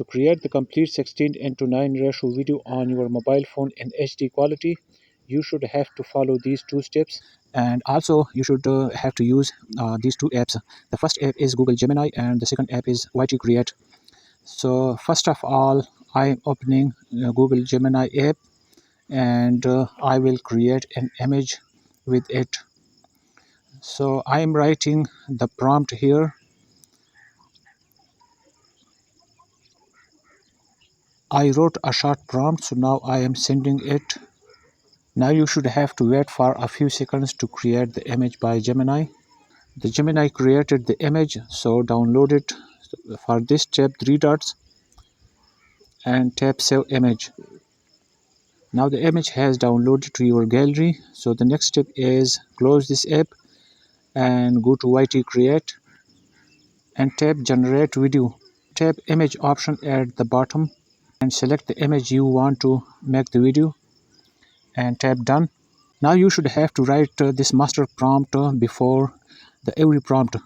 To create the complete 16:9 ratio video on your mobile phone in HD quality, you should have to follow these two steps, and also you should have to use these two apps. The first app is Google Gemini and the second app is YT Create. So first of all, I am opening Google Gemini app, and I will create an image with it. So I am writing the prompt here. I wrote a short prompt, so now I am sending it. Now you should have to wait for a few seconds to create the image by Gemini. The Gemini created the image, so download it. For this, tap three dots and tap Save Image. Now the image has downloaded to your gallery. So the next step is close this app and go to YT Create and tap Generate Video. Tap Image option at the bottom and select the image you want to make the video and tap Done. Now you should have to write this master prompt before the every prompt.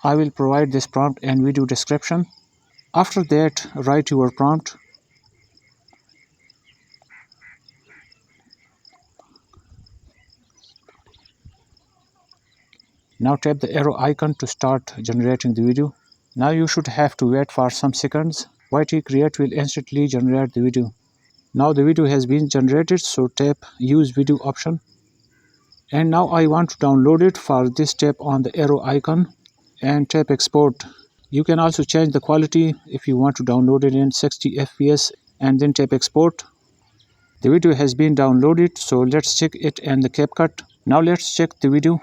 I will provide this prompt and video description. After that, write your prompt. Now tap the arrow icon to start generating the video. Now you should have to wait for some seconds. YT Create will instantly generate the video. Now the video has been generated, so tap Use Video option. And now I want to download it. For this, tap on the arrow icon and tap Export. You can also change the quality if you want to download it in 60 fps and then tap Export. The video has been downloaded, so let's check it in the CapCut. Now let's check the video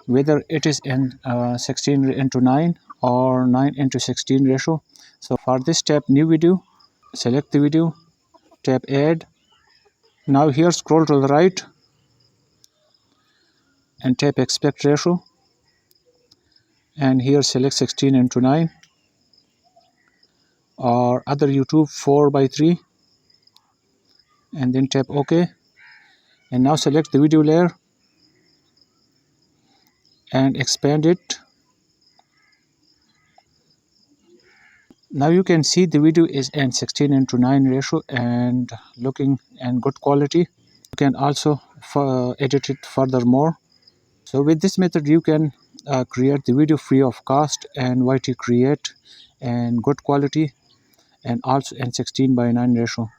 whether it is in 16:9 or 9:16 ratio. So for this, tap New Video, select the video, tap Add. Now here scroll to the right and tap Aspect Ratio, and here select 16:9 or other YouTube 4:3 and then tap OK. And now select the video layer and expand it. Now you can see the video is in 16:9 ratio and looking in good quality. You can also edit it furthermore. So with this method you can create the video free of cost and YT Create in good quality and also in 16:9 ratio.